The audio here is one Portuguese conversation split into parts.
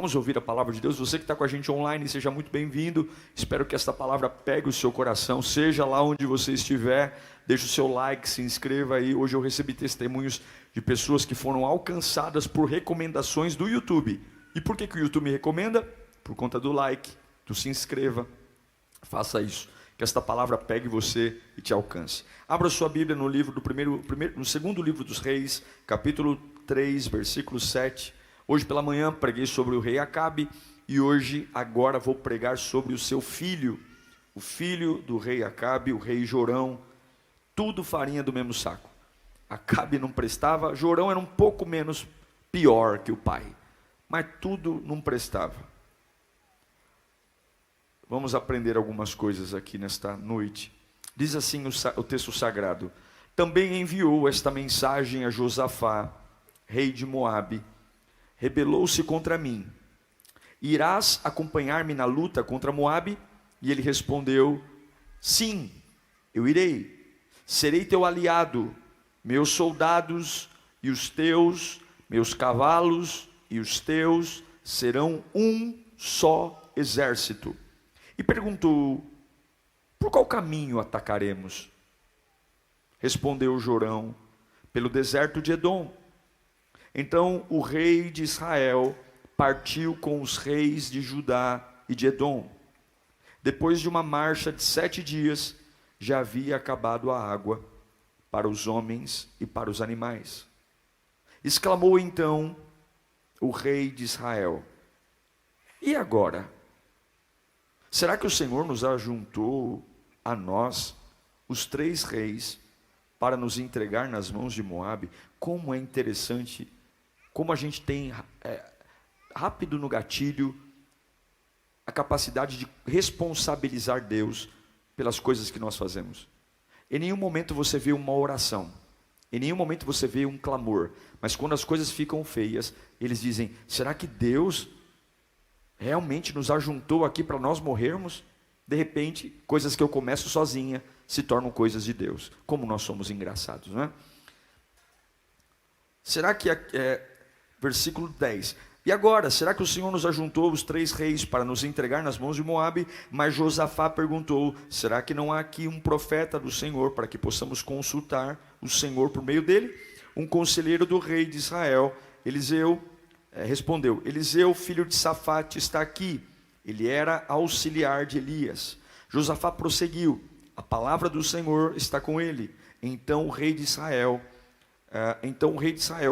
Vamos ouvir a palavra de Deus. Você que está com a gente online, seja muito bem-vindo. Espero que esta palavra pegue o seu coração, seja lá onde você estiver. Deixe o seu like, se inscreva aí. Hoje eu recebi testemunhos de pessoas que foram alcançadas por recomendações do YouTube. E por que o YouTube me recomenda? Por conta do like, do se inscreva. Faça isso, que esta palavra pegue você e te alcance. Abra sua Bíblia no livro no segundo livro dos Reis, capítulo 3, versículo 7. Hoje pela manhã preguei sobre o rei Acabe e agora vou pregar sobre o seu filho, o filho do rei Acabe, o rei Jorão. Tudo farinha do mesmo saco. Acabe não prestava, Jorão era um pouco menos pior que o pai, mas tudo não prestava. Vamos aprender algumas coisas aqui nesta noite. Diz assim o texto sagrado: também enviou esta mensagem a Josafá, rei de Moabe: rebelou-se contra mim. Irás acompanhar-me na luta contra Moabe? E ele respondeu: sim, eu irei. Serei teu aliado, meus soldados e os teus, meus cavalos e os teus serão um só exército. E perguntou: por qual caminho atacaremos? Respondeu Jorão: pelo deserto de Edom. Então o rei de Israel partiu com os reis de Judá e de Edom. Depois de uma marcha de 7 dias, já havia acabado a água para os homens e para os animais. Exclamou então o rei de Israel: e agora? Será que o Senhor nos ajuntou a nós, os 3 reis, para nos entregar nas mãos de Moabe? Como é interessante, como a gente tem rápido no gatilho a capacidade de responsabilizar Deus pelas coisas que nós fazemos. Em nenhum momento você vê uma oração, em nenhum momento você vê um clamor, mas quando as coisas ficam feias, eles dizem: será que Deus realmente nos ajuntou aqui para nós morrermos? De repente, coisas que eu começo sozinha se tornam coisas de Deus. Como nós somos engraçados, não é? Será que versículo 10: e agora, será que o Senhor nos ajuntou os 3 reis para nos entregar nas mãos de Moabe? Mas Josafá perguntou: será que não há aqui um profeta do Senhor para que possamos consultar o Senhor por meio dele? Um conselheiro do rei de Israel, Eliseu, respondeu: Eliseu, filho de Safate, está aqui. Ele era auxiliar de Elias. Josafá prosseguiu: a palavra do Senhor está com ele. Então o rei de Israel,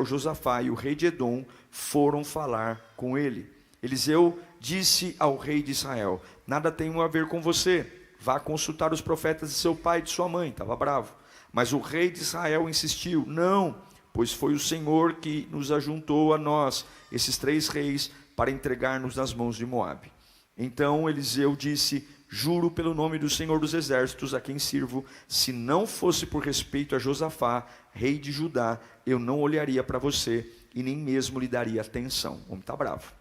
Josafá e o rei de Edom foram falar com ele. Eliseu disse ao rei de Israel: nada tenho a ver com você, vá consultar os profetas de seu pai e de sua mãe. Estava bravo. Mas o rei de Israel insistiu: não, pois foi o Senhor que nos ajuntou a nós, esses 3 reis, para entregar-nos nas mãos de Moabe. Então Eliseu disse: juro pelo nome do Senhor dos exércitos, a quem sirvo, se não fosse por respeito a Josafá, rei de Judá, eu não olharia para você e nem mesmo lhe daria atenção. O homem está bravo.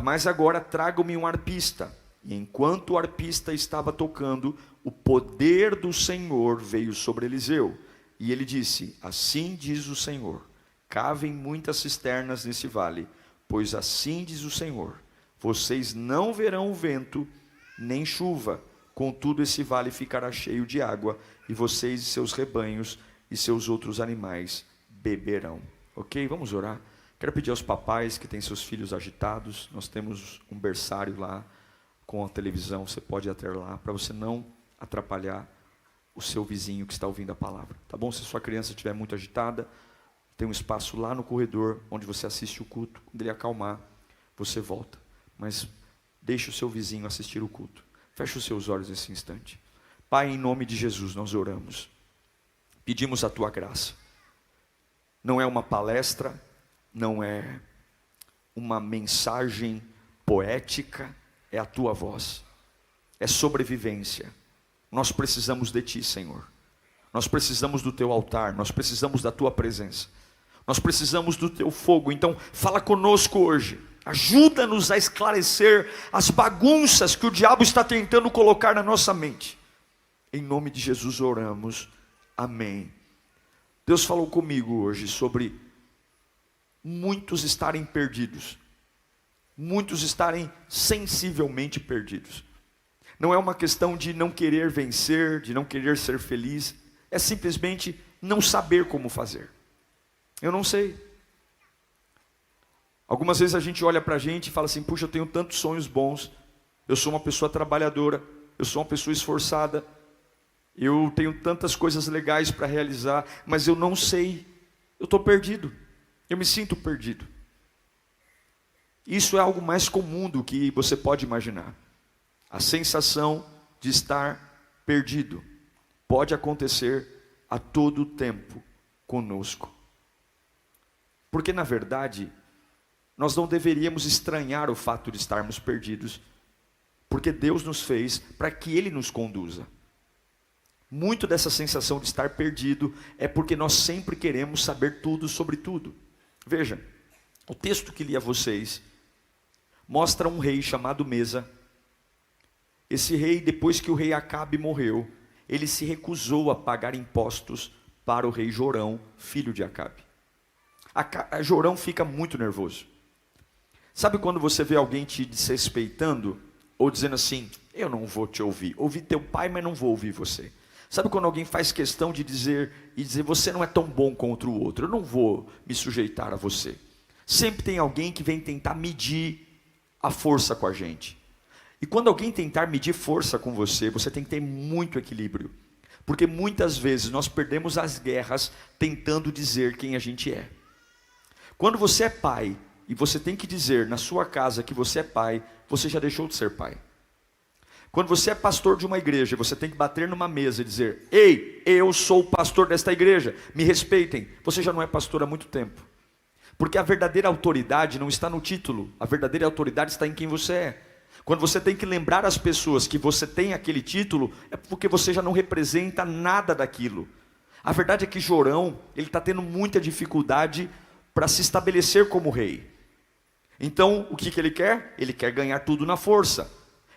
Mas agora traga-me um arpista. E enquanto o arpista estava tocando, o poder do Senhor veio sobre Eliseu. E ele disse: assim diz o Senhor, cavem muitas cisternas nesse vale, pois assim diz o Senhor, vocês não verão vento nem chuva, contudo esse vale ficará cheio de água, e vocês e seus rebanhos e seus outros animais beberão. Ok? Vamos orar. Quero pedir aos papais que têm seus filhos agitados, nós temos um berçário lá com a televisão, você pode ir até lá, para você não atrapalhar o seu vizinho que está ouvindo a palavra, tá bom? Se sua criança estiver muito agitada, tem um espaço lá no corredor, onde você assiste o culto. Quando ele acalmar, você volta, mas deixe o seu vizinho assistir o culto. Feche os seus olhos nesse instante. Pai, em nome de Jesus, nós oramos, pedimos a tua graça. Não é uma palestra, não é uma mensagem poética, é a tua voz, é sobrevivência. Nós precisamos de ti, Senhor. Nós precisamos do teu altar, nós precisamos da tua presença, nós precisamos do teu fogo. Então fala conosco hoje, ajuda-nos a esclarecer as bagunças que o diabo está tentando colocar na nossa mente. Em nome de Jesus oramos, amém. Deus falou comigo hoje sobre muitos estarem perdidos. muitos estarem sensivelmente perdidos. Não é uma questão de não querer vencer, de não querer ser feliz, é simplesmente não saber como fazer. Eu não sei. Algumas vezes a gente olha para a gente e fala assim, puxa, eu tenho tantos sonhos bons, eu sou uma pessoa trabalhadora, eu sou uma pessoa esforçada, eu tenho tantas coisas legais para realizar, mas eu não sei, eu estou perdido, eu me sinto perdido. Isso é algo mais comum do que você pode imaginar. A sensação de estar perdido pode acontecer a todo tempo conosco. Porque na verdade, nós não deveríamos estranhar o fato de estarmos perdidos, porque Deus nos fez para que Ele nos conduza. Muito dessa sensação de estar perdido é porque nós sempre queremos saber tudo sobre tudo. Veja, o texto que li a vocês mostra um rei chamado Mesa. Esse rei, depois que o rei Acabe morreu, ele se recusou a pagar impostos para o rei Jorão, filho de Acabe. Jorão fica muito nervoso. Sabe quando você vê alguém te desrespeitando, ou dizendo assim, eu não vou te ouvir, ouvi teu pai, mas não vou ouvir você. Sabe quando alguém faz questão de dizer, você não é tão bom contra o outro, eu não vou me sujeitar a você. Sempre tem alguém que vem tentar medir a força com a gente. E quando alguém tentar medir força com você, você tem que ter muito equilíbrio. Porque muitas vezes nós perdemos as guerras tentando dizer quem a gente é. Quando você é pai, e você tem que dizer na sua casa que você é pai, você já deixou de ser pai. Quando você é pastor de uma igreja, você tem que bater numa mesa e dizer, ei, eu sou o pastor desta igreja, me respeitem. Você já não é pastor há muito tempo. Porque a verdadeira autoridade não está no título, a verdadeira autoridade está em quem você é. Quando você tem que lembrar as pessoas que você tem aquele título, é porque você já não representa nada daquilo. A verdade é que Jorão, ele está tendo muita dificuldade para se estabelecer como rei. Então, o que ele quer? Ele quer ganhar tudo na força.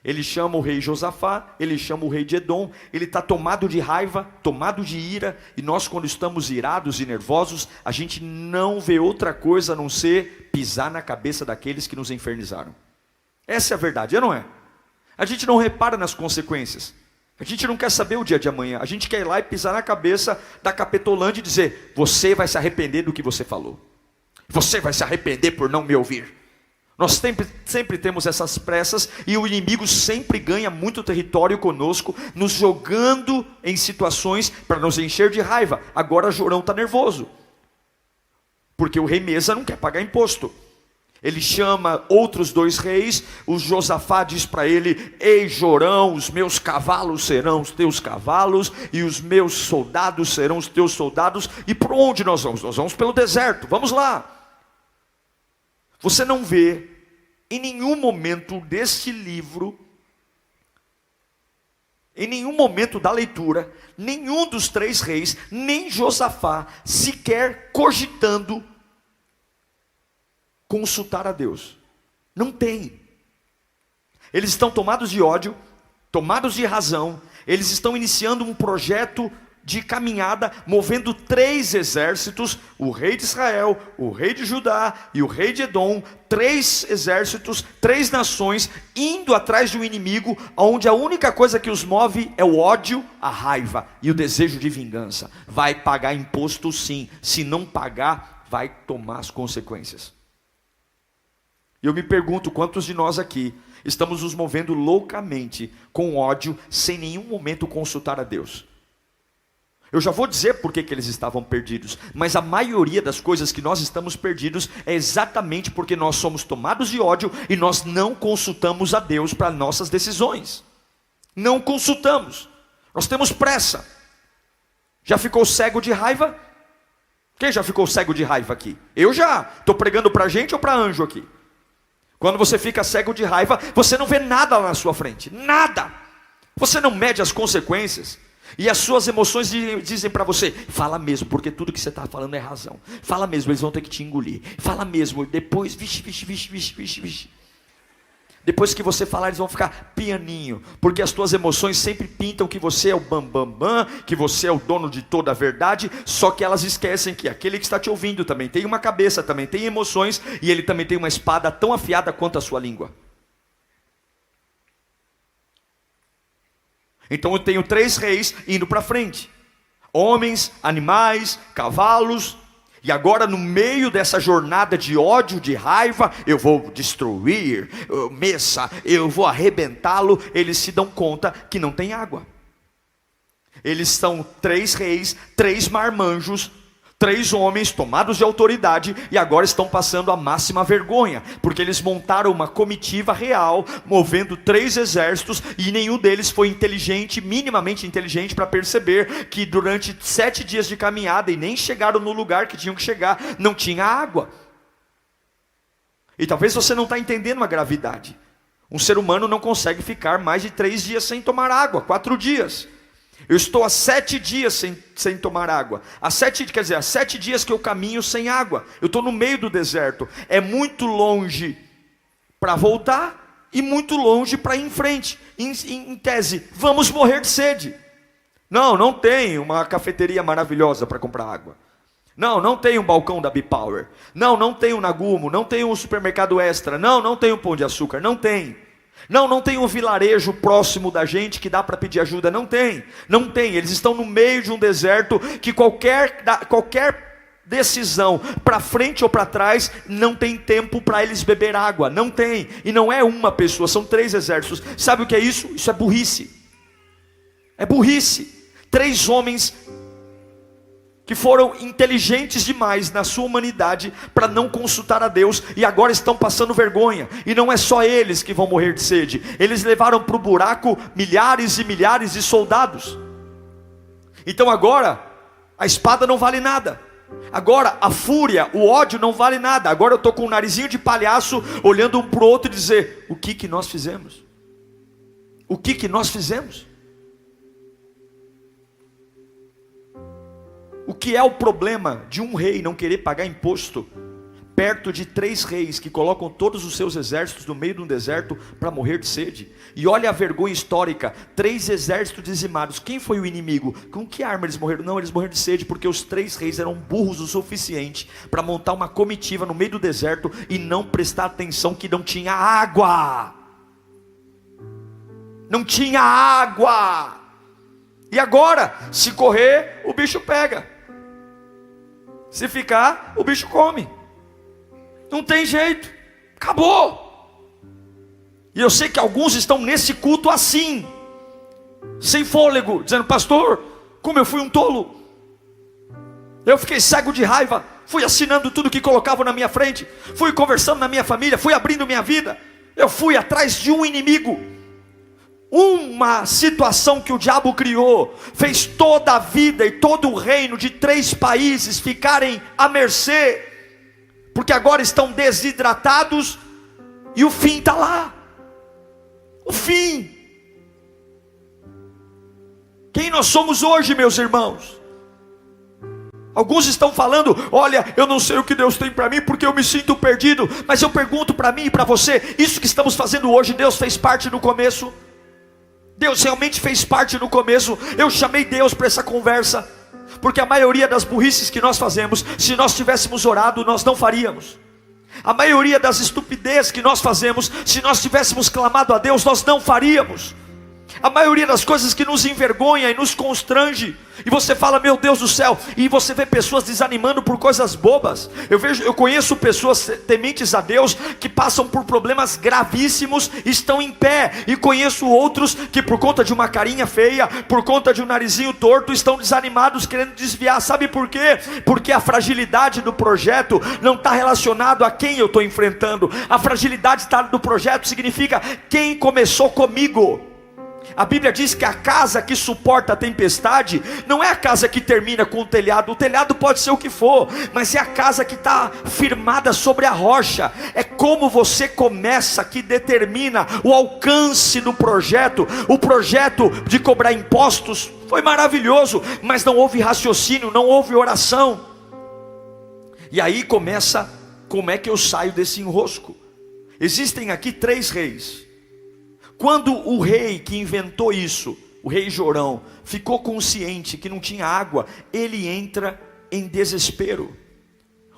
Ele chama o rei Josafá, ele chama o rei de Edom, ele está tomado de raiva, tomado de ira, e nós quando estamos irados e nervosos, a gente não vê outra coisa a não ser pisar na cabeça daqueles que nos infernizaram. Essa é a verdade, não é? A gente não repara nas consequências, a gente não quer saber o dia de amanhã, a gente quer ir lá e pisar na cabeça da Capetolândia e dizer, você vai se arrepender do que você falou, você vai se arrepender por não me ouvir. Nós sempre temos essas pressas e o inimigo sempre ganha muito território conosco, nos jogando em situações para nos encher de raiva. Agora Jorão está nervoso, porque o rei Mesa não quer pagar imposto. Ele chama outros dois reis, o Josafá diz para ele, ei Jorão, os meus cavalos serão os teus cavalos, e os meus soldados serão os teus soldados, e por onde nós vamos? Nós vamos pelo deserto, vamos lá. Você não vê em nenhum momento deste livro, em nenhum momento da leitura, nenhum dos três reis, nem Josafá, sequer cogitando consultar a Deus. Não tem. Eles estão tomados de ódio, tomados de razão, eles estão iniciando um projeto de caminhada, movendo 3 exércitos, o rei de Israel, o rei de Judá e o rei de Edom, 3 exércitos, 3 nações, indo atrás de um inimigo, onde a única coisa que os move é o ódio, a raiva e o desejo de vingança. Vai pagar imposto sim, se não pagar, vai tomar as consequências. E eu me pergunto, quantos de nós aqui estamos nos movendo loucamente, com ódio, sem nenhum momento consultar a Deus? Eu já vou dizer por que eles estavam perdidos, mas a maioria das coisas que nós estamos perdidos é exatamente porque nós somos tomados de ódio e nós não consultamos a Deus para nossas decisões. Não consultamos, nós temos pressa. Já ficou cego de raiva? Quem já ficou cego de raiva aqui? Eu já. Estou pregando para gente ou para anjo aqui? Quando você fica cego de raiva, você não vê nada lá na sua frente, nada. Você não mede as consequências. E as suas emoções dizem para você, fala mesmo, porque tudo que você está falando é razão. Fala mesmo, eles vão ter que te engolir. Fala mesmo, depois, vixe. Depois que você falar, eles vão ficar pianinho, porque as tuas emoções sempre pintam que você é o bam, que você é o dono de toda a verdade, só que elas esquecem que aquele que está te ouvindo também tem uma cabeça, também tem emoções, e ele também tem uma espada tão afiada quanto a sua língua. Então eu tenho 3 reis indo para frente: homens, animais, cavalos. E agora, no meio dessa jornada de ódio, de raiva, eu vou destruir Messa, eu vou arrebentá-lo. Eles se dão conta que não tem água. Eles são 3 reis, 3 marmanjos, 3 homens tomados de autoridade, e agora estão passando a máxima vergonha, porque eles montaram uma comitiva real, movendo 3 exércitos, e nenhum deles foi inteligente, minimamente inteligente, para perceber que durante 7 dias de caminhada, e nem chegaram no lugar que tinham que chegar, não tinha água. E talvez você não está entendendo a gravidade. Um ser humano não consegue ficar mais de 3 dias sem tomar água, 4 dias. Eu estou há 7 dias sem tomar água. Há 7 dias que eu caminho sem água. Eu estou no meio do deserto. É muito longe para voltar e muito longe para ir em frente. Em tese, vamos morrer de sede. Não tem uma cafeteria maravilhosa para comprar água. Não tem um balcão da B-Power. Não tem um Nagumo. Não tem um supermercado Extra. Não tem um Pão de Açúcar. Não tem um vilarejo próximo da gente que dá para pedir ajuda. Não tem, eles estão no meio de um deserto que qualquer decisão, para frente ou para trás, não tem tempo para eles beber água, não tem, e não é uma pessoa, são 3 exércitos. Sabe o que é isso? Isso é burrice, 3 homens que foram inteligentes demais na sua humanidade para não consultar a Deus, e agora estão passando vergonha. E não é só eles que vão morrer de sede, eles levaram para o buraco milhares e milhares de soldados. Então agora a espada não vale nada, agora a fúria, o ódio não vale nada. Agora eu estou com um narizinho de palhaço, olhando um para o outro e dizer: o que nós fizemos? O que nós fizemos? O que é o problema de um rei não querer pagar imposto perto de 3 reis que colocam todos os seus exércitos no meio de um deserto para morrer de sede? E olha a vergonha histórica: 3 exércitos dizimados. Quem foi o inimigo? Com que arma eles morreram? Não, eles morreram de sede porque os 3 reis eram burros o suficiente para montar uma comitiva no meio do deserto e não prestar atenção que não tinha água. Não tinha água. E agora, se correr, o bicho pega. Se ficar, o bicho come. Não tem jeito, acabou. E eu sei que alguns estão nesse culto assim, sem fôlego, dizendo: pastor, como eu fui um tolo. Eu fiquei cego de raiva, fui assinando tudo que colocavam na minha frente, fui conversando na minha família, fui abrindo minha vida. Eu fui atrás de um inimigo. Uma situação que o diabo criou fez toda a vida e todo o reino de 3 países ficarem à mercê, porque agora estão desidratados e o fim está lá. O fim. Quem nós somos hoje, meus irmãos? Alguns estão falando: olha, eu não sei o que Deus tem para mim porque eu me sinto perdido. Mas eu pergunto para mim e para você: isso que estamos fazendo hoje, Deus fez parte no começo? Deus realmente fez parte no começo? Eu chamei Deus para essa conversa, porque a maioria das burrices que nós fazemos, se nós tivéssemos orado, nós não faríamos. A maioria das estupidez que nós fazemos, se nós tivéssemos clamado a Deus, nós não faríamos. A maioria das coisas que nos envergonha e nos constrange, e você fala: meu Deus do céu, e você vê pessoas desanimando por coisas bobas. Eu conheço pessoas tementes a Deus que passam por problemas gravíssimos, estão em pé, e conheço outros que por conta de uma carinha feia, por conta de um narizinho torto, estão desanimados, querendo desviar. Sabe por quê? Porque a fragilidade do projeto não está relacionado a quem eu estou enfrentando. A fragilidade do projeto significa quem começou comigo. A Bíblia diz que a casa que suporta a tempestade não é a casa que termina com o telhado. O telhado pode ser o que for, mas é a casa que está firmada sobre a rocha. É como você começa que determina o alcance do projeto. O projeto de cobrar impostos foi maravilhoso, mas não houve raciocínio, não houve oração. E aí começa: como é que eu saio desse enrosco? Existem aqui 3 reis. Quando o rei que inventou isso, o rei Jorão, ficou consciente que não tinha água, ele entra em desespero.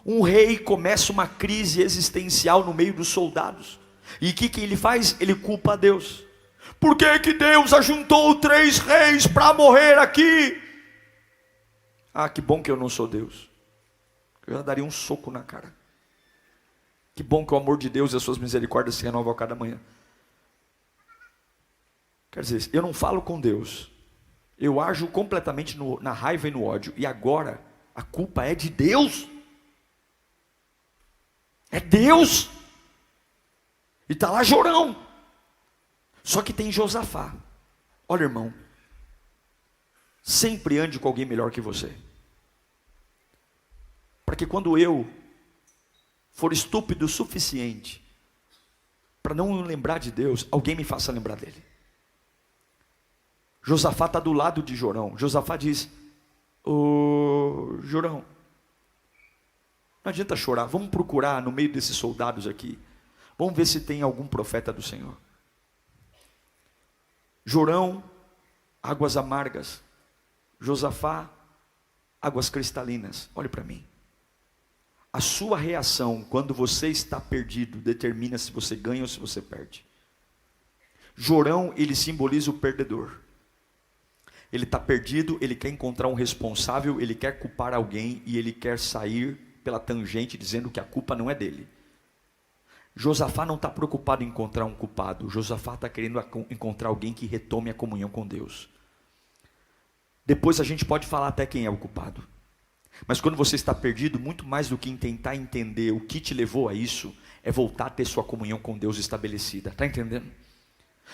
Um rei começa uma crise existencial no meio dos soldados. E o que ele faz? Ele culpa a Deus. Por que Deus ajuntou 3 reis para morrer aqui? Ah, que bom que eu não sou Deus. Eu já daria um soco na cara. Que bom que o amor de Deus e as suas misericórdias se renovam a cada manhã. Quer dizer, eu não falo com Deus. Eu ajo completamente na raiva e no ódio. E agora, a culpa é de Deus. É Deus. E está lá Jorão. Só que tem Josafá. Olha, irmão. Sempre ande com alguém melhor que você. Para que quando eu for estúpido o suficiente para não lembrar de Deus, alguém me faça lembrar dele. Josafá está do lado de Jorão. Josafá diz: ô Jorão, não adianta chorar, vamos procurar no meio desses soldados aqui, vamos ver se tem algum profeta do Senhor. Jorão, águas amargas. Josafá, águas cristalinas. Olhe para mim. A sua reação quando você está perdido determina se você ganha ou se você perde. Jorão, ele simboliza o perdedor. Ele está perdido, ele quer encontrar um responsável, ele quer culpar alguém e ele quer sair pela tangente dizendo que a culpa não é dele. Josafá não está preocupado em encontrar um culpado. Josafá está querendo encontrar alguém que retome a comunhão com Deus. Depois a gente pode falar até quem é o culpado. Mas quando você está perdido, muito mais do que tentar entender o que te levou a isso, é voltar a ter sua comunhão com Deus estabelecida. Está entendendo?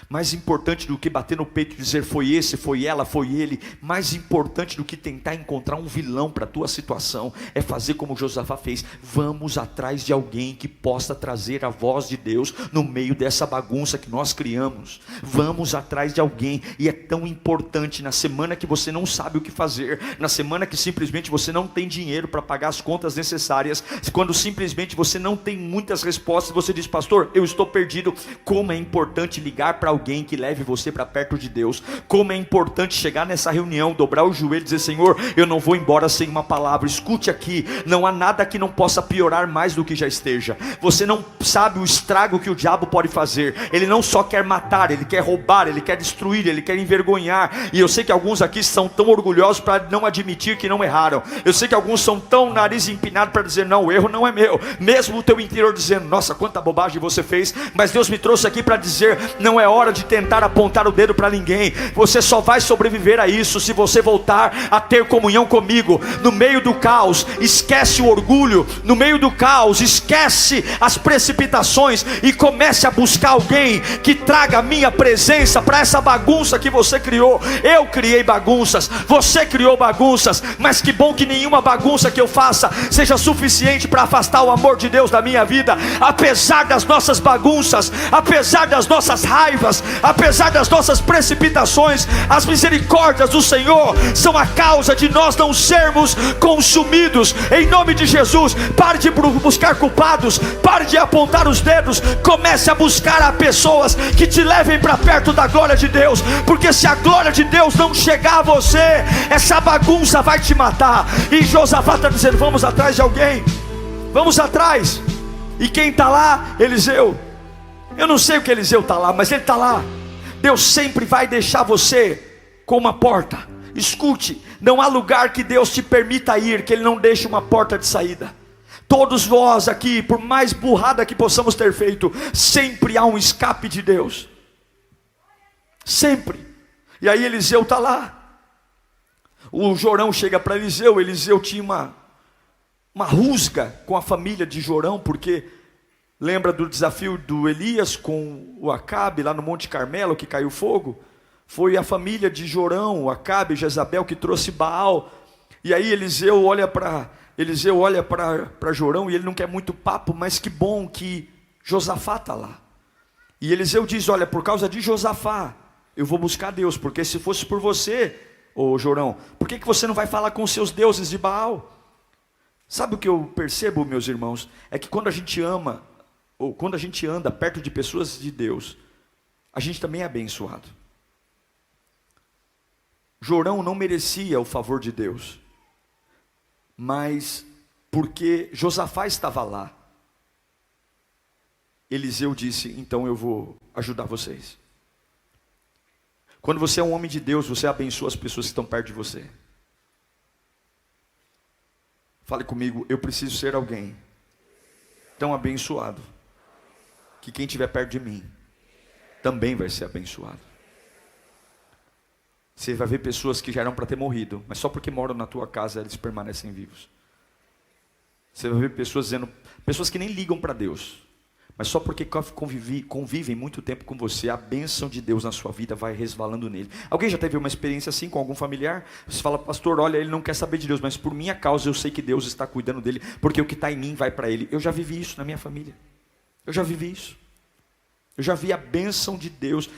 Mais importante do que bater no peito e dizer foi esse, foi ela, foi ele, mais importante do que tentar encontrar um vilão para a tua situação, é fazer como Josafá fez. Vamos atrás de alguém que possa trazer a voz de Deus no meio dessa bagunça que nós criamos. Vamos atrás de alguém. E é tão importante na semana que você não sabe o que fazer, na semana que simplesmente você não tem dinheiro para pagar as contas necessárias, quando simplesmente você não tem muitas respostas, você diz: pastor, eu estou perdido. Como é importante ligar para alguém que leve você para perto de Deus. Como é importante chegar nessa reunião, dobrar o joelho e dizer: Senhor, eu não vou embora sem uma palavra. Escute aqui, não há nada que não possa piorar mais do que já esteja. Você não sabe o estrago que o diabo pode fazer. Ele não só quer matar, ele quer roubar, ele quer destruir, ele quer envergonhar. E eu sei que alguns aqui são tão orgulhosos para não admitir que não erraram. Eu sei que alguns são tão nariz empinado para dizer: não, o erro não é meu. Mesmo o teu interior dizendo: nossa, quanta bobagem você fez. Mas Deus me trouxe aqui para dizer: não é hora de tentar apontar o dedo para ninguém. Você só vai sobreviver a isso se você voltar a ter comunhão comigo. No meio do caos, esquece o orgulho. No meio do caos, esquece as precipitações e comece a buscar alguém que traga a minha presença para essa bagunça que você criou. Eu criei bagunças, você criou bagunças, mas que bom que nenhuma bagunça que eu faça seja suficiente para afastar o amor de Deus da minha vida. Apesar das nossas bagunças, apesar das nossas raivas, apesar das nossas precipitações, as misericórdias do Senhor são a causa de nós não sermos consumidos. Em nome de Jesus, pare de buscar culpados, pare de apontar os dedos, comece a buscar a pessoas que te levem para perto da glória de Deus, porque se a glória de Deus não chegar a você, essa bagunça vai te matar. E Josafá está dizendo: vamos atrás de alguém, vamos atrás. E quem está lá? Eliseu. Eu não sei o que Eliseu está lá, mas ele está lá. Deus sempre vai deixar você com uma porta. Escute, não há lugar que Deus te permita ir que Ele não deixe uma porta de saída. Todos nós aqui, por mais burrada que possamos ter feito, sempre há um escape de Deus. Sempre. E aí Eliseu está lá. O Jorão chega para Eliseu. Eliseu tinha uma rusga com a família de Jorão, porque lembra do desafio do Elias com o Acabe lá no Monte Carmelo, que caiu fogo? Foi a família de Jorão, o Acabe e Jezabel, que trouxe Baal. E aí Eliseu olha para Jorão e ele não quer muito papo, mas que bom que Josafá está lá. E Eliseu diz: olha, por causa de Josafá eu vou buscar Deus, porque se fosse por você, ô Jorão, por que você não vai falar com os seus deuses de Baal? Sabe o que eu percebo, meus irmãos? É que quando a gente ama ou quando a gente anda perto de pessoas de Deus, a gente também é abençoado. Jorão não merecia o favor de Deus, mas porque Josafá estava lá, Eliseu disse: então eu vou ajudar vocês. Quando você é um homem de Deus, você abençoa as pessoas que estão perto de você. Fale comigo: eu preciso ser alguém tão abençoado que quem estiver perto de mim também vai ser abençoado. Você vai ver pessoas que já eram para ter morrido, mas só porque moram na tua casa eles permanecem vivos. Você vai ver pessoas dizendo, pessoas que nem ligam para Deus, mas só porque convivem muito tempo com você, a bênção de Deus na sua vida vai resvalando nele. Alguém já teve uma experiência assim com algum familiar? Você fala: pastor, olha, ele não quer saber de Deus, mas por minha causa eu sei que Deus está cuidando dele, porque o que está em mim vai para ele. Eu já vivi isso na minha família. Eu já vivi isso. Eu já vi a bênção de Deus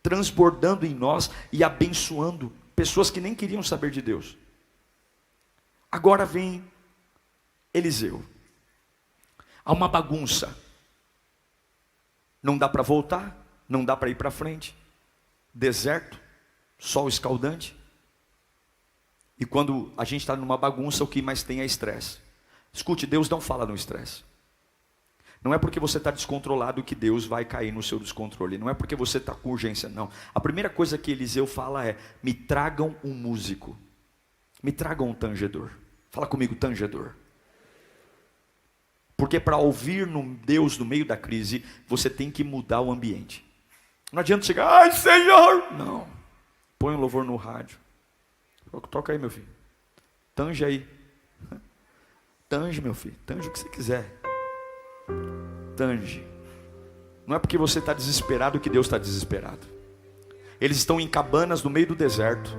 transbordando em nós e abençoando pessoas que nem queriam saber de Deus. Agora vem Eliseu. Há uma bagunça. Não dá para voltar, não dá para ir para frente. Deserto, sol escaldante. E quando a gente está numa bagunça, o que mais tem é estresse. Escute, Deus não fala no estresse. Não é porque você está descontrolado que Deus vai cair no seu descontrole. Não é porque você está com urgência, não. A primeira coisa que Eliseu fala é: me tragam um músico. Me tragam um tangedor. Fala comigo, tangedor. Porque para ouvir Deus no meio da crise, você tem que mudar o ambiente. Não adianta chegar: ai Senhor. Não. Põe um louvor no rádio. Toca aí, meu filho. Tange aí. Tange, meu filho. Tange o que você quiser. Tange. Não é porque você está desesperado que Deus está desesperado. Eles estão em cabanas no meio do deserto,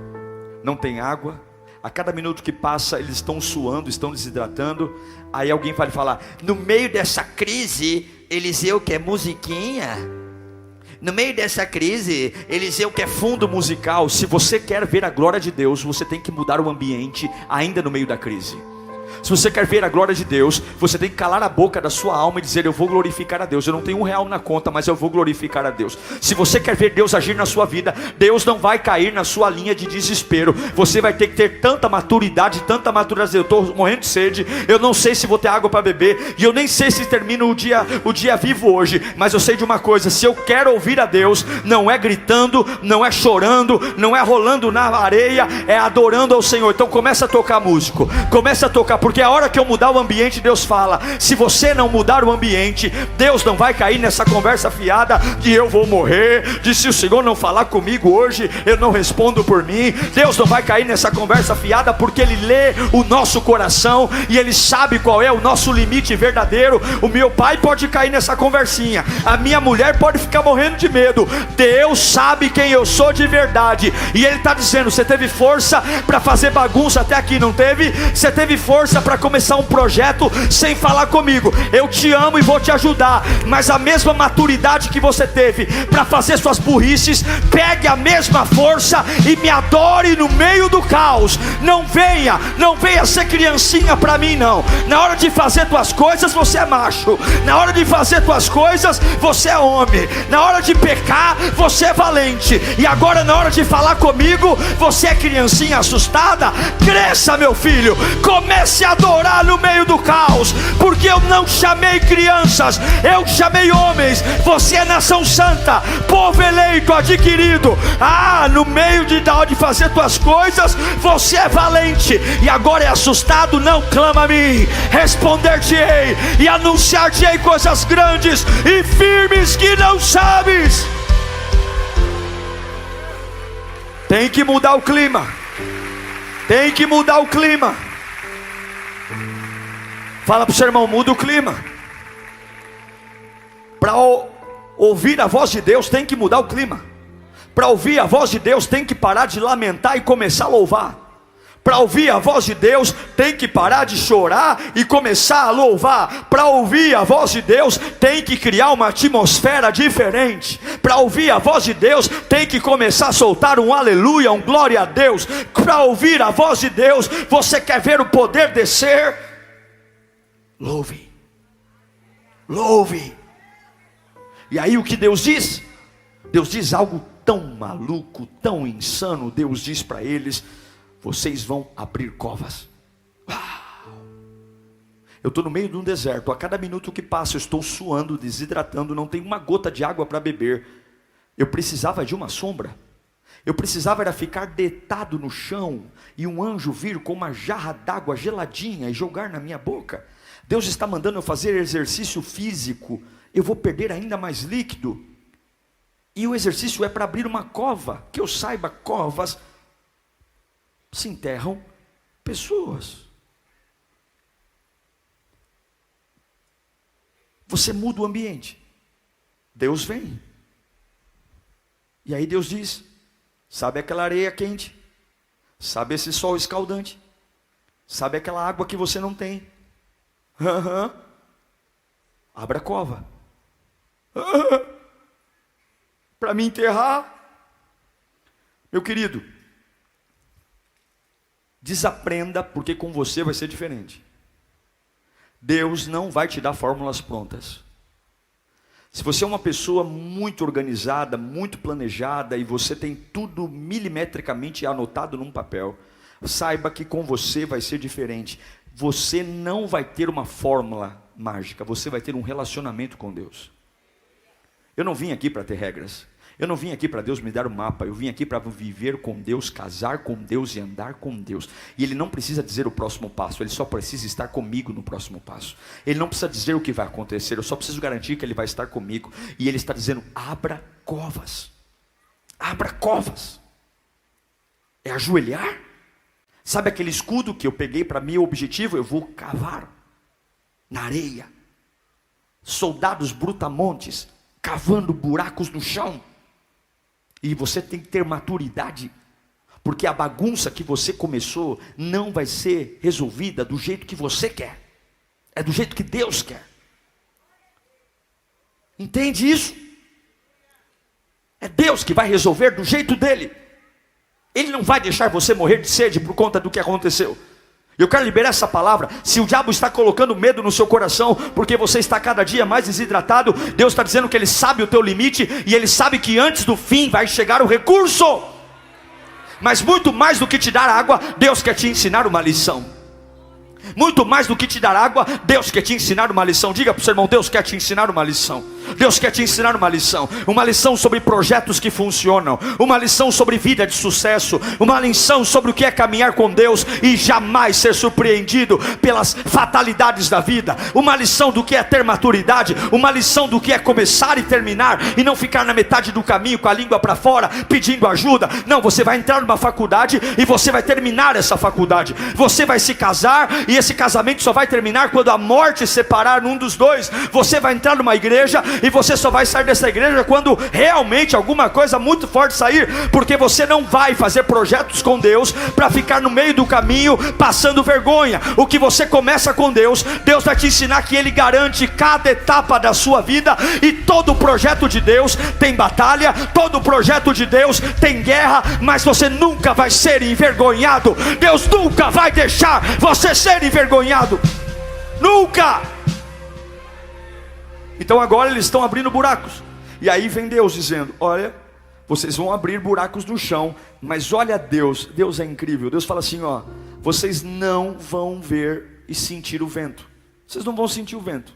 não tem água. A cada minuto que passa eles estão suando, estão desidratando. Aí alguém vai falar: no meio dessa crise Eliseu quer musiquinha. No meio dessa crise Eliseu quer fundo musical. Se você quer ver a glória de Deus, você tem que mudar o ambiente ainda no meio da crise. Se você quer ver a glória de Deus, você tem que calar a boca da sua alma e dizer: eu vou glorificar a Deus. Eu não tenho R$1 na conta, mas eu vou glorificar a Deus. Se você quer ver Deus agir na sua vida, Deus não vai cair na sua linha de desespero. Você vai ter que ter tanta maturidade. Eu estou morrendo de sede, eu não sei se vou ter água para beber, e eu nem sei se termino o dia vivo hoje, mas eu sei de uma coisa: se eu quero ouvir a Deus, não é gritando, não é chorando, não é rolando na areia, é adorando ao Senhor. Então começa a tocar, músico, começa a tocar, porque a hora que eu mudar o ambiente, Deus fala: se você não mudar o ambiente, Deus não vai cair nessa conversa fiada de eu vou morrer, de se o Senhor não falar comigo hoje, eu não respondo por mim. Deus não vai cair nessa conversa fiada, porque Ele lê o nosso coração e Ele sabe qual é o nosso limite verdadeiro. O meu pai pode cair nessa conversinha, a minha mulher pode ficar morrendo de medo. Deus sabe quem eu sou de verdade, e Ele está dizendo: você teve força para fazer bagunça até aqui, não teve? Você teve força para começar um projeto sem falar comigo. Eu te amo e vou te ajudar, mas a mesma maturidade que você teve para fazer suas burrices, pegue a mesma força e me adore no meio do caos. Não venha ser criancinha para mim, não. Na hora de fazer tuas coisas, você é macho. Na hora de fazer tuas coisas, você é homem. Na hora de pecar, você é valente. E agora, na hora de falar comigo, você é criancinha assustada. Cresça, meu filho. Comece a adorar no meio do caos, porque eu não chamei crianças, eu chamei homens. Você é nação santa, povo eleito, adquirido. No meio da hora de fazer tuas coisas, você é valente. E agora é assustado, não clama a mim. Responder-te-ei e anunciar-te-ei coisas grandes e firmes que não sabes. Tem que mudar o clima. Tem que mudar o clima. Fala para o seu irmão: muda o clima. Para ouvir a voz de Deus, tem que mudar o clima. Para ouvir a voz de Deus, tem que parar de lamentar e começar a louvar. Para ouvir a voz de Deus, tem que parar de chorar e começar a louvar. Para ouvir a voz de Deus, tem que criar uma atmosfera diferente. Para ouvir a voz de Deus, tem que começar a soltar um aleluia, um glória a Deus. Para ouvir a voz de Deus, você quer ver o poder descer? Louve, louve, E aí o que Deus diz? Deus diz algo tão maluco, tão insano. Deus diz para eles: vocês vão abrir covas. Eu estou no meio de um deserto, a cada minuto que passa eu estou suando, desidratando, não tenho uma gota de água para beber. Eu precisava de uma sombra. Eu precisava era ficar deitado no chão e um anjo vir com uma jarra d'água geladinha e jogar na minha boca. Deus está mandando eu fazer exercício físico. Eu vou perder ainda mais líquido. E o exercício é para abrir uma cova. Que eu saiba, covas se enterram pessoas. Você muda o ambiente. Deus vem. E aí Deus diz: sabe aquela areia quente? Sabe esse sol escaldante? Sabe aquela água que você não tem? Abra a cova. Para me enterrar. Meu querido, desaprenda, porque com você vai ser diferente. Deus não vai te dar fórmulas prontas. Se você é uma pessoa muito organizada, muito planejada, e você tem tudo milimetricamente anotado num papel, saiba que com você vai ser diferente. Você não vai ter uma fórmula mágica, você vai ter um relacionamento com Deus. Eu não vim aqui para ter regras. Eu não vim aqui para Deus me dar um mapa. Eu vim aqui para viver com Deus, casar com Deus e andar com Deus. E Ele não precisa dizer o próximo passo, Ele só precisa estar comigo no próximo passo. Ele não precisa dizer o que vai acontecer, eu só preciso garantir que Ele vai estar comigo. E Ele está dizendo: abra covas. Abra covas. É ajoelhar. Sabe aquele escudo que eu peguei para meu objetivo? Eu vou cavar na areia. Soldados brutamontes cavando buracos no chão. E você tem que ter maturidade, porque a bagunça que você começou não vai ser resolvida do jeito que você quer. É do jeito que Deus quer. Entende isso? É Deus que vai resolver do jeito dele. Ele não vai deixar você morrer de sede por conta do que aconteceu. Eu quero liberar essa palavra. Se o diabo está colocando medo no seu coração, porque você está cada dia mais desidratado, Deus está dizendo que Ele sabe o teu limite, e Ele sabe que antes do fim vai chegar o recurso. Mas muito mais do que te dar água, Deus quer te ensinar uma lição. Muito mais do que te dar água, Deus quer te ensinar uma lição. Diga para o seu irmão: Deus quer te ensinar uma lição. Deus quer te ensinar uma lição sobre projetos que funcionam, uma lição sobre vida de sucesso, uma lição sobre o que é caminhar com Deus e jamais ser surpreendido pelas fatalidades da vida, uma lição do que é ter maturidade, uma lição do que é começar e terminar, e não ficar na metade do caminho com a língua para fora, pedindo ajuda. Não, você vai entrar numa faculdade e você vai terminar essa faculdade, você vai se casar e esse casamento só vai terminar quando a morte separar um dos dois. Você vai entrar numa igreja e você só vai sair dessa igreja quando realmente alguma coisa muito forte sair, porque você não vai fazer projetos com Deus para ficar no meio do caminho passando vergonha. O que você começa com Deus, Deus vai te ensinar que Ele garante cada etapa da sua vida, e todo projeto de Deus tem batalha, todo projeto de Deus tem guerra, mas você nunca vai ser envergonhado. Deus nunca vai deixar você ser envergonhado, nunca. Então agora eles estão abrindo buracos, e aí vem Deus dizendo: olha, vocês vão abrir buracos no chão, mas olha Deus é incrível. Deus fala assim: ó, vocês não vão ver e sentir o vento. Vocês não vão sentir o vento.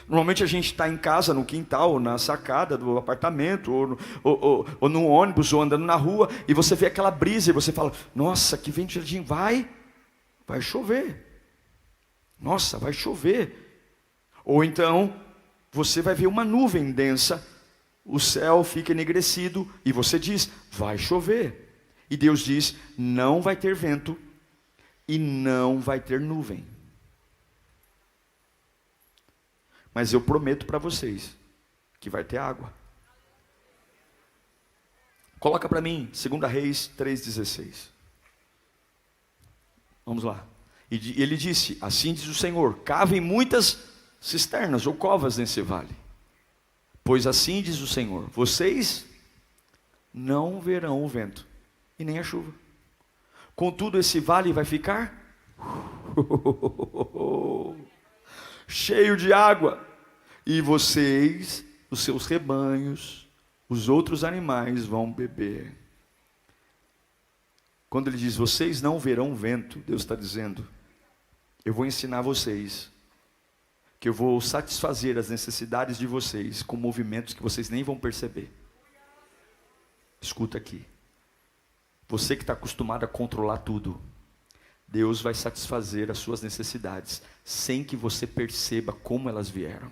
Normalmente a gente está em casa, no quintal, ou na sacada do apartamento, ou no ônibus, ou andando na rua, e você vê aquela brisa, e você fala: nossa, que ventinho, vai chover. Nossa, vai chover. Ou então você vai ver uma nuvem densa, o céu fica enegrecido, e você diz: vai chover. E Deus diz: não vai ter vento e não vai ter nuvem. Mas eu prometo para vocês que vai ter água. Coloca para mim 2 Reis 3,16. Vamos lá. E ele disse: assim diz o Senhor, cavem muitas cisternas ou covas nesse vale, pois assim diz o Senhor, vocês não verão o vento e nem a chuva, contudo esse vale vai ficar cheio de água, e vocês os seus rebanhos, os outros animais vão beber. Quando ele diz, vocês não verão vento, Deus está dizendo, eu vou ensinar vocês, que eu vou satisfazer as necessidades de vocês, com movimentos que vocês nem vão perceber. Escuta aqui, você que está acostumado a controlar tudo, Deus vai satisfazer as suas necessidades, sem que você perceba como elas vieram.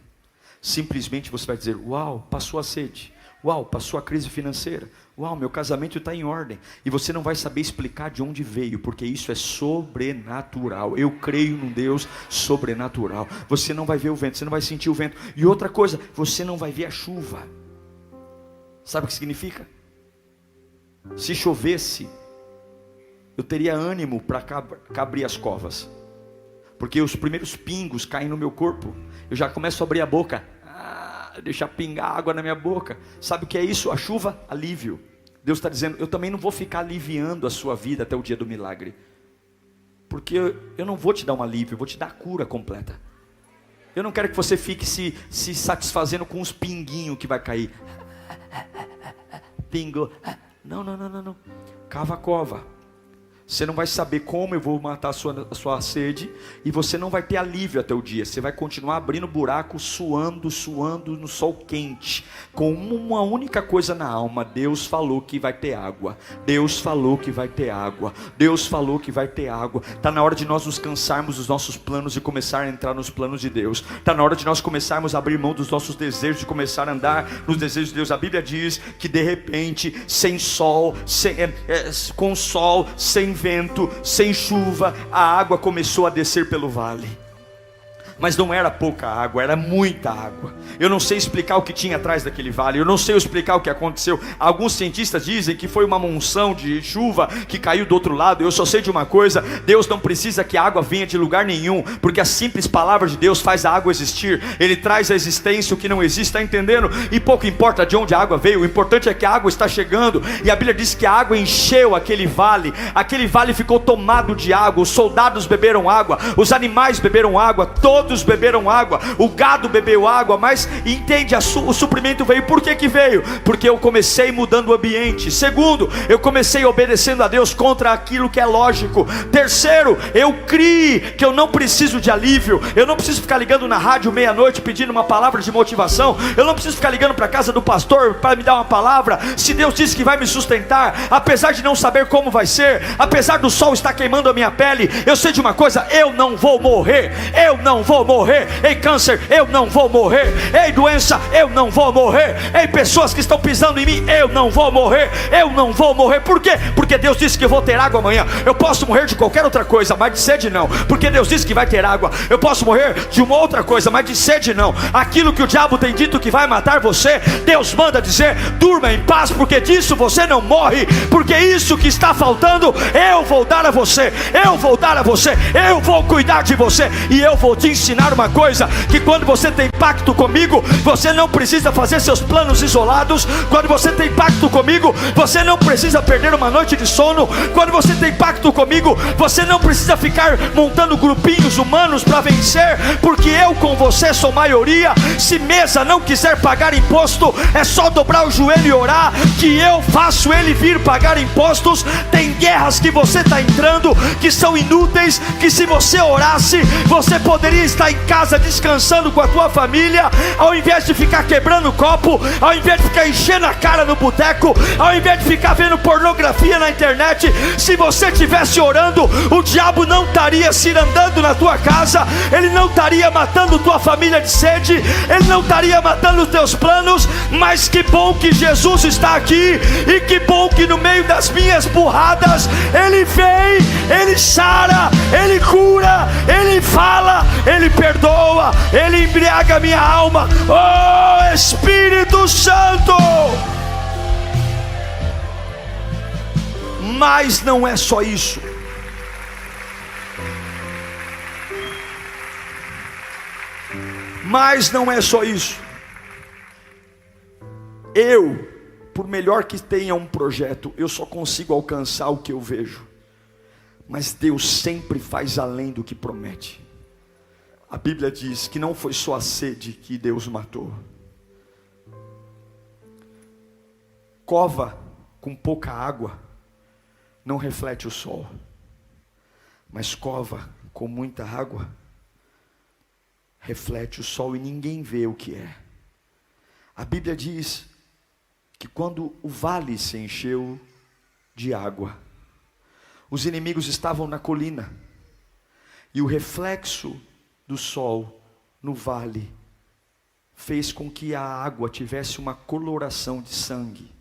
Simplesmente você vai dizer, uau, passou a sede, uau, passou a crise financeira, uau, meu casamento está em ordem, e você não vai saber explicar de onde veio, porque isso é sobrenatural. Eu creio num Deus sobrenatural. Você não vai ver o vento, você não vai sentir o vento, e outra coisa, você não vai ver a chuva. Sabe o que significa? Se chovesse, eu teria ânimo para abrir as covas, porque os primeiros pingos caem no meu corpo, eu já começo a abrir a boca, deixar pingar água na minha boca. Sabe o que é isso? A chuva, alívio. Deus está dizendo, eu também não vou ficar aliviando a sua vida até o dia do milagre, porque eu não vou te dar um alívio, eu vou te dar a cura completa. Eu não quero que você fique se satisfazendo com uns pinguinhos que vai cair. Pingo. Não. Cava a cova. Você não vai saber como eu vou matar a sua sede, e você não vai ter alívio até o dia. Você vai continuar abrindo buraco, suando no sol quente, com uma única coisa na alma: Deus falou que vai ter água. Deus falou que vai ter água. Deus falou que vai ter água. Está na hora de nós nos cansarmos dos nossos planos e começar a entrar nos planos de Deus. Está na hora de nós começarmos a abrir mão dos nossos desejos e começar a andar nos desejos de Deus. A Bíblia diz que de repente, sem sol, com sol, sem vento, sem chuva, a água começou a descer pelo vale. Mas não era pouca água, era muita água. Eu não sei explicar o que tinha atrás daquele vale, eu não sei explicar o que aconteceu. Alguns cientistas dizem que foi uma monção de chuva que caiu do outro lado. Eu só sei de uma coisa: Deus não precisa que a água venha de lugar nenhum, porque a simples palavra de Deus faz a água existir. Ele traz à existência o que não existe, está entendendo? E pouco importa de onde a água veio, o importante é que a água está chegando. E a Bíblia diz que a água encheu aquele vale ficou tomado de água. Os soldados beberam água, os animais beberam água, todos beberam água, o gado bebeu água. Mas entende, o suprimento veio. Por que veio? Porque eu comecei mudando o ambiente. Segundo, eu comecei obedecendo a Deus contra aquilo que é lógico. Terceiro, eu criei que eu não preciso de alívio. Eu não preciso ficar ligando na rádio meia-noite pedindo uma palavra de motivação. Eu não preciso ficar ligando para a casa do pastor para me dar uma palavra. Se Deus disse que vai me sustentar, apesar de não saber como vai ser, apesar do sol estar queimando a minha pele, eu sei de uma coisa: eu não vou morrer. Eu não vou morrer. Ei, câncer, eu não vou morrer. Ei, doença, eu não vou morrer. Ei, pessoas que estão pisando em mim, eu não vou morrer. Eu não vou morrer. Por quê? Porque Deus disse que eu vou ter água amanhã. Eu posso morrer de qualquer outra coisa, mas de sede não, porque Deus disse que vai ter água. Eu posso morrer de uma outra coisa, mas de sede não. Aquilo que o diabo tem dito que vai matar você, Deus manda dizer: durma em paz, porque disso você não morre. Porque isso que está faltando, eu vou dar a você. Eu vou dar a você. Eu vou cuidar de você. E eu vou te ensinar uma coisa: que quando você tem pacto comigo, você não precisa fazer seus planos isolados. Quando você tem pacto comigo, você não precisa perder uma noite de sono. Quando você tem pacto comigo, você não precisa ficar montando grupinhos humanos para vencer, porque eu com você sou maioria. Se mesa não quiser pagar imposto, é só dobrar o joelho e orar, que eu faço ele vir pagar impostos. Tem guerras que você está entrando que são inúteis, que se você orasse, você poderia estar em casa descansando com a tua família, ao invés de ficar quebrando copo, ao invés de ficar enchendo a cara no boteco, ao invés de ficar vendo pornografia na internet. Se você estivesse orando, o diabo não estaria se andando na tua casa, ele não estaria matando tua família de sede, ele não estaria matando os teus planos. Mas que bom que Jesus está aqui, e que bom que no meio das minhas burradas, ele vem, ele sara, ele cura, ele fala, ele perdoa, ele embriaga minha alma. Oh, Espírito Santo! Mas não é só isso. Mas não é só isso. Eu, por melhor que tenha um projeto, eu só consigo alcançar o que eu vejo. Mas Deus sempre faz além do que promete. A Bíblia diz que não foi só a sede que Deus matou. Cova com pouca água não reflete o sol, mas cova com muita água reflete o sol e ninguém vê o que é. A Bíblia diz que quando o vale se encheu de água, os inimigos estavam na colina, e o reflexo do sol no vale fez com que a água tivesse uma coloração de sangue.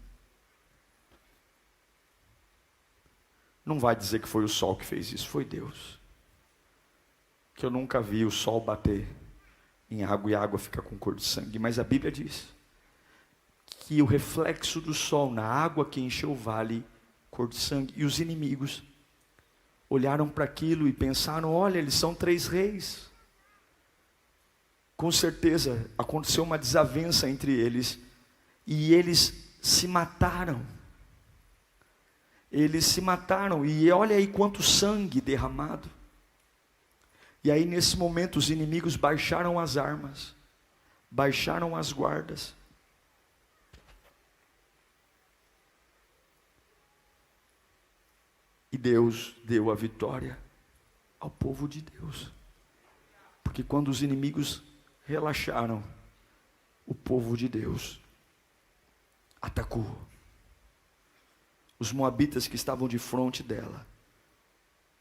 Não vai dizer que foi o sol que fez isso, foi Deus. Que eu nunca vi o sol bater em água e a água ficar com cor de sangue, mas a Bíblia diz que o reflexo do sol na água que encheu o vale, cor de sangue, e os inimigos olharam para aquilo e pensaram: olha, eles são 3 reis. Com certeza aconteceu uma desavença entre eles, e eles se mataram. Eles se mataram, e olha aí quanto sangue derramado. E aí nesse momento os inimigos baixaram as armas, baixaram as guardas. E Deus deu a vitória ao povo de Deus. Porque quando os inimigos relaxaram, o povo de Deus atacou. Os moabitas que estavam de frente dela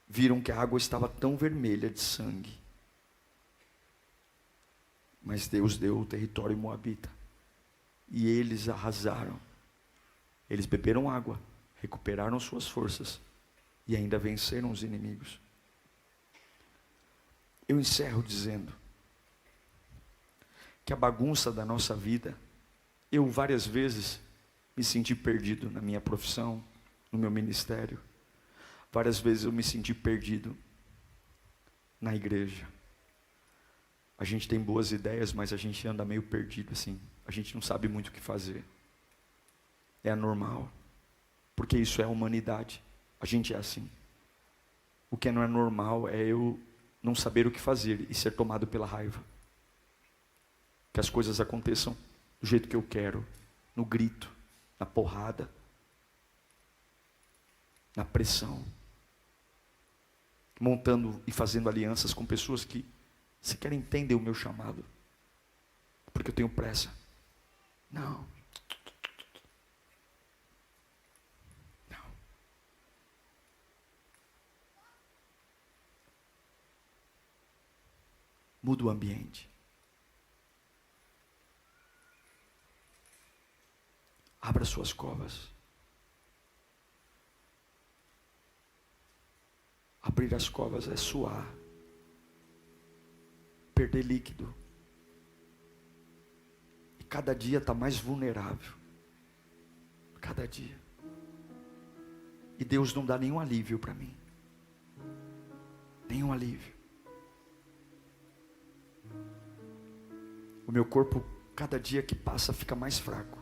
viram que a água estava tão vermelha de sangue. Mas Deus deu o território moabita. E eles arrasaram. Eles beberam água, recuperaram suas forças e ainda venceram os inimigos. Eu encerro dizendo que a bagunça da nossa vida, eu várias vezes me senti perdido na minha profissão, no meu ministério. Várias vezes eu me senti perdido na igreja. A gente tem boas ideias, mas a gente anda meio perdido assim. A gente não sabe muito o que fazer. É anormal, porque isso é a humanidade. A gente é assim. O que não é normal é eu não saber o que fazer e ser tomado pela raiva. Que as coisas aconteçam do jeito que eu quero, no grito, na porrada, na pressão, montando e fazendo alianças com pessoas que sequer entendem o meu chamado, porque eu tenho pressa. Não. Muda o ambiente. Abra suas covas. Abrir as covas é suar, perder líquido, e cada dia está mais vulnerável, cada dia, e Deus não dá nenhum alívio para mim, nenhum alívio. O meu corpo, cada dia que passa, fica mais fraco,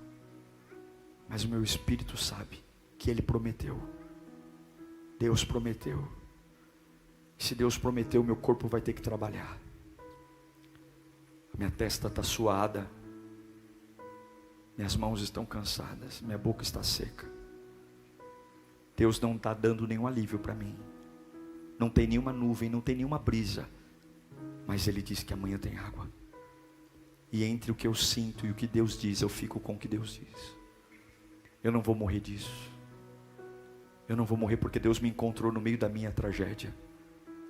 mas o meu espírito sabe que Ele prometeu. Deus prometeu. Se Deus prometeu, meu corpo vai ter que trabalhar. A minha testa está suada, minhas mãos estão cansadas, minha boca está seca. Deus não está dando nenhum alívio para mim. Não tem nenhuma nuvem, não tem nenhuma brisa, mas Ele diz que amanhã tem água. E entre o que eu sinto e o que Deus diz, eu fico com o que Deus diz. Eu não vou morrer disso. Eu não vou morrer porque Deus me encontrou no meio da minha tragédia.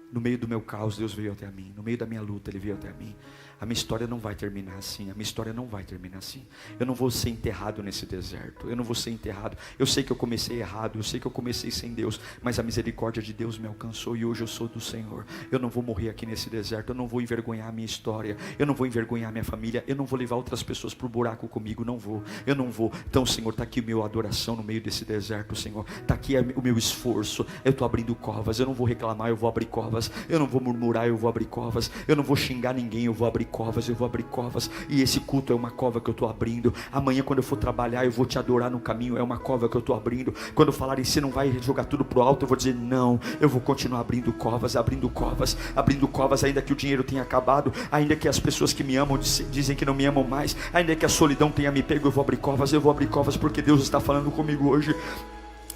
No meio do meu caos, Deus veio até mim. No meio da minha luta, Ele veio até mim. A minha história não vai terminar assim. A minha história não vai terminar assim. Eu não vou ser enterrado nesse deserto. Eu não vou ser enterrado. Eu sei que eu comecei errado. Eu sei que eu comecei sem Deus. Mas a misericórdia de Deus me alcançou. E hoje eu sou do Senhor. Eu não vou morrer aqui nesse deserto. Eu não vou envergonhar a minha história. Eu não vou envergonhar a minha família. Eu não vou levar outras pessoas para o buraco comigo. Não vou. Eu não vou. Então, Senhor, está aqui a minha adoração no meio desse deserto, Senhor. Está aqui o meu esforço. Eu estou abrindo covas. Eu não vou reclamar, eu vou abrir covas. Eu não vou murmurar, eu vou abrir covas. Eu não vou xingar ninguém, eu vou abrir covas, eu vou abrir covas. E esse culto é uma cova que eu estou abrindo. Amanhã quando eu for trabalhar, eu vou te adorar no caminho, é uma cova que eu estou abrindo. Quando falarem, você não vai jogar tudo pro alto, eu vou dizer, não, eu vou continuar abrindo covas, abrindo covas, abrindo covas, ainda que o dinheiro tenha acabado, ainda que as pessoas que me amam dizem que não me amam mais, ainda que a solidão tenha me pego, eu vou abrir covas, porque Deus está falando comigo hoje.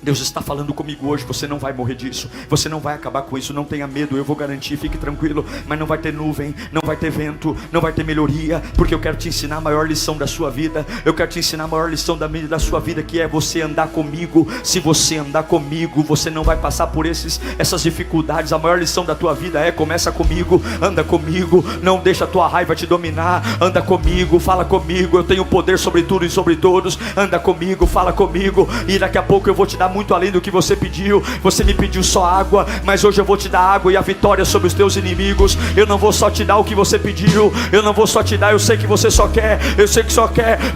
Deus está falando comigo hoje, você não vai morrer disso, você não vai acabar com isso, não tenha medo, eu vou garantir, fique tranquilo. Mas não vai ter nuvem, não vai ter vento, não vai ter melhoria, porque eu quero te ensinar a maior lição da sua vida. Eu quero te ensinar a maior lição da sua vida, que é você andar comigo. Se você andar comigo, você não vai passar por essas dificuldades. A maior lição da tua vida é: começa comigo, anda comigo, não deixa a tua raiva te dominar. Anda comigo, fala comigo, eu tenho poder sobre tudo e sobre todos. Anda comigo, fala comigo, e daqui a pouco eu vou te dar muito além do que você pediu. Você me pediu só água, mas hoje eu vou te dar água e a vitória sobre os teus inimigos. Eu não vou só te dar o que você pediu, eu não vou só te dar, eu sei que você só quer, eu sei que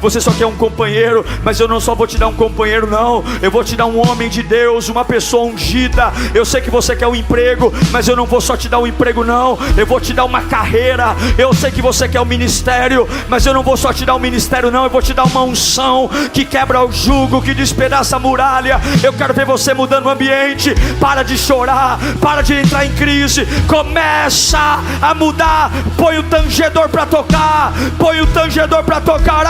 você só quer um companheiro, mas eu não só vou te dar um companheiro, não, eu vou te dar um homem de Deus, uma pessoa ungida. Eu sei que você quer um emprego, mas eu não vou só te dar um emprego, não, eu vou te dar uma carreira. Eu sei que você quer um ministério, mas eu não vou só te dar um ministério, não, eu vou te dar uma unção que quebra o jugo, que despedaça a muralha. Eu quero ver você mudando o ambiente. Para de chorar, para de entrar em crise, começa a mudar. Põe o tangedor para tocar, põe o tangedor para tocar.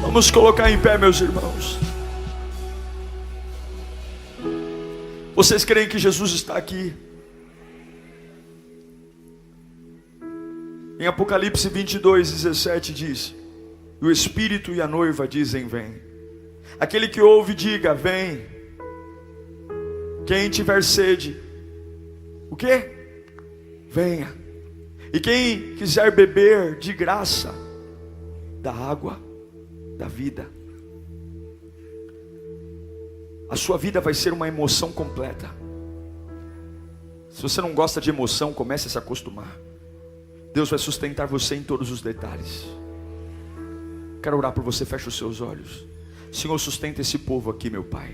Vamos colocar em pé, meus irmãos. Vocês creem que Jesus está aqui? Em Apocalipse 22:17 diz: o Espírito e a noiva dizem, vem. Aquele que ouve, diga, vem. Quem tiver sede, o quê? Venha. E quem quiser beber de graça da água da vida. A sua vida vai ser uma emoção completa. Se você não gosta de emoção, comece a se acostumar. Deus vai sustentar você em todos os detalhes. Quero orar por você, feche os seus olhos. Senhor, sustenta esse povo aqui, meu Pai.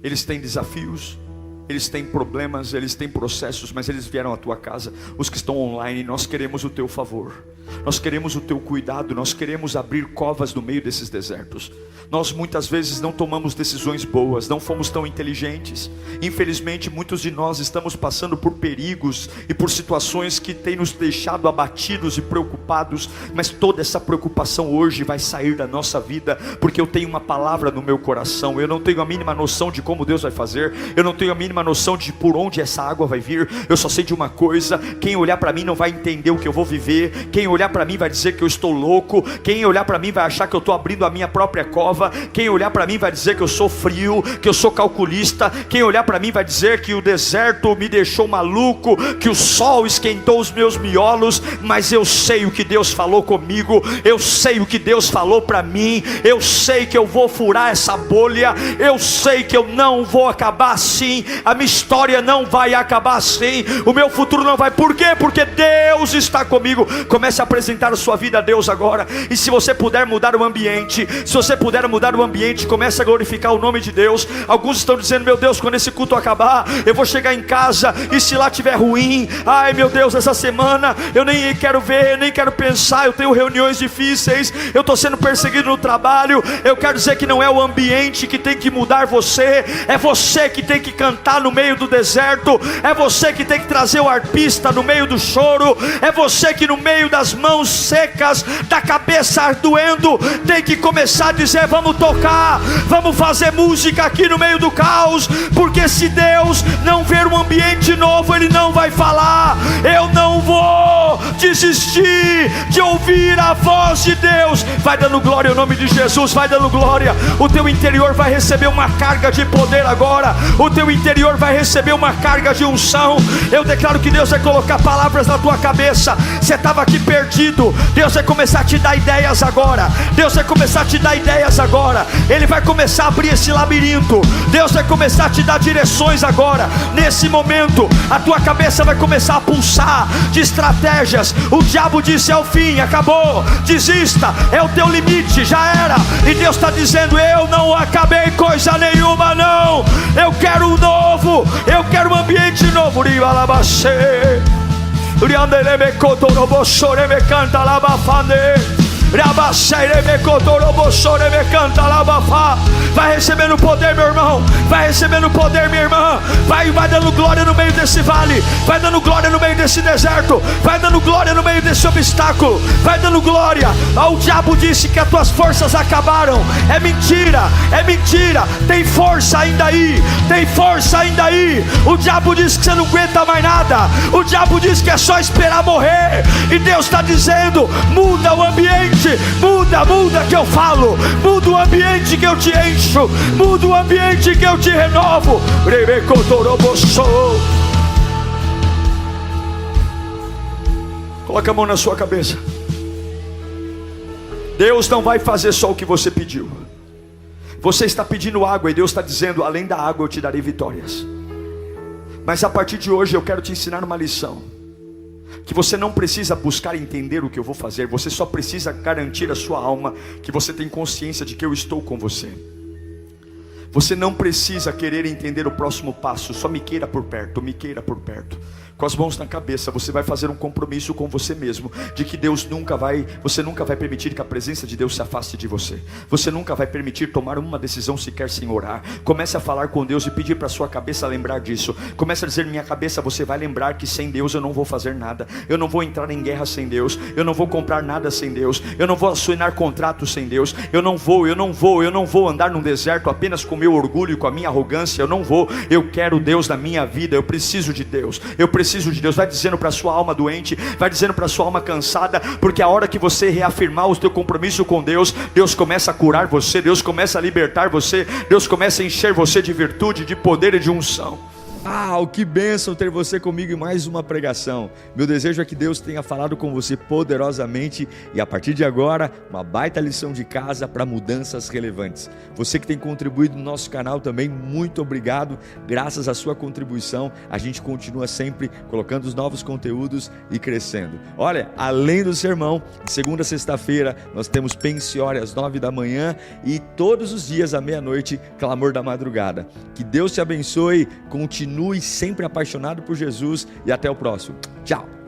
Eles têm desafios, eles têm problemas, eles têm processos, mas eles vieram à tua casa. Os que estão online, nós queremos o teu favor, nós queremos o teu cuidado, nós queremos abrir covas no meio desses desertos. Nós muitas vezes não tomamos decisões boas, não fomos tão inteligentes. Infelizmente muitos de nós estamos passando por perigos e por situações que têm nos deixado abatidos e preocupados. Mas toda essa preocupação hoje vai sair da nossa vida, porque eu tenho uma palavra no meu coração. Eu não tenho a mínima noção de como Deus vai fazer, eu não tenho a mínima noção de por onde essa água vai vir. Eu só sei de uma coisa: quem olhar para mim não vai entender o que eu vou viver. Quem olhar para mim vai dizer que eu estou louco. Quem olhar para mim vai achar que eu estou abrindo a minha própria cova. Quem olhar para mim vai dizer que eu sou frio, que eu sou calculista. Quem olhar para mim vai dizer que o deserto me deixou maluco, que o sol esquentou os meus miolos. Mas eu sei o que Deus falou comigo, eu sei o que Deus falou para mim. Eu sei que eu vou furar essa bolha, eu sei que eu não vou acabar assim, a minha história não vai acabar assim, o meu futuro não vai. Por quê? Porque Deus está comigo. Comece a apresentar a sua vida a Deus agora. E se você puder mudar o ambiente, se você puder mudar o ambiente, comece a glorificar o nome de Deus. Alguns estão dizendo: meu Deus, quando esse culto acabar, eu vou chegar em casa, e se lá estiver ruim, ai meu Deus, essa semana eu nem quero ver, nem quero pensar, eu tenho reuniões difíceis, eu estou sendo perseguido no trabalho. Eu quero dizer que não é o ambiente que tem que mudar você, é você que tem que cantar no meio do deserto, é você que tem que trazer o arpista no meio do choro, é você que no meio das mãos secas, da cabeça doendo, tem que começar a dizer: vamos tocar, vamos fazer música aqui no meio do caos. Porque se Deus não ver um ambiente novo, Ele não vai falar. Eu não vou desistir de ouvir a voz de Deus. Vai dando glória ao nome de Jesus, vai dando glória. O teu interior vai receber uma carga de poder agora, o teu interior vai receber uma carga de unção. Eu declaro que Deus vai colocar palavras na tua cabeça. Você estava aqui perdido, Deus vai começar a te dar ideias agora. Deus vai começar a te dar ideias agora. Ele vai começar a abrir esse labirinto. Deus vai começar a te dar direções agora. Nesse momento a tua cabeça vai começar a pulsar de estratégias. O diabo disse: é o fim, acabou, desista, é o teu limite, já era. E Deus está dizendo: eu não acabei coisa nenhuma, não. Eu quero um novo, eu quero um ambiente novo. Vai recebendo poder, meu irmão. Vai recebendo poder, minha irmã. Vai dando glória no meio desse vale. Vai dando glória no meio desse deserto. Vai dando glória no meio desse obstáculo. Vai dando glória. O diabo disse que as tuas forças acabaram. É mentira, é mentira. Tem força ainda aí. Tem força ainda aí. O diabo disse que você não aguenta mais nada. O diabo disse que é só esperar morrer. E Deus está dizendo: muda o ambiente. Muda que eu falo. Muda o ambiente que eu te encho. Muda o ambiente que eu te renovo. Coloca a mão na sua cabeça. Deus não vai fazer só o que você pediu. Você está pedindo água e Deus está dizendo: além da água eu te darei vitórias. Mas a partir de hoje eu quero te ensinar uma lição, que você não precisa buscar entender o que eu vou fazer. Você só precisa garantir a sua alma que você tem consciência de que eu estou com você. Você não precisa querer entender o próximo passo. Só me queira por perto, me queira por perto. Com as mãos na cabeça, você vai fazer um compromisso com você mesmo, de que você nunca vai permitir que a presença de Deus se afaste de você. Você nunca vai permitir tomar uma decisão sequer sem orar. Comece a falar com Deus e pedir para a sua cabeça lembrar disso. Comece a dizer: minha cabeça, você vai lembrar que sem Deus eu não vou fazer nada. Eu não vou entrar em guerra sem Deus. Eu não vou comprar nada sem Deus. Eu não vou assinar contratos sem Deus. Eu não vou andar num deserto apenas com meu orgulho e com a minha arrogância. Eu não vou. Eu quero Deus na minha vida. Eu preciso de Deus. Eu preciso de Deus. Vai dizendo para a sua alma doente, vai dizendo para a sua alma cansada, porque a hora que você reafirmar o teu compromisso com Deus, Deus começa a curar você, Deus começa a libertar você, Deus começa a encher você de virtude, de poder e de unção. Que bênção ter você comigo em mais uma pregação. Meu desejo é que Deus tenha falado com você poderosamente, e a partir de agora, uma baita lição de casa para mudanças relevantes. Você que tem contribuído no nosso canal também, muito obrigado. Graças à sua contribuição, a gente continua sempre colocando os novos conteúdos e crescendo. Olha, além do sermão, de segunda a sexta-feira, nós temos Pensiore às 9 da manhã e todos os dias à meia-noite, Clamor da Madrugada. Que Deus te abençoe, continue sempre apaixonado por Jesus e até o próximo. Tchau!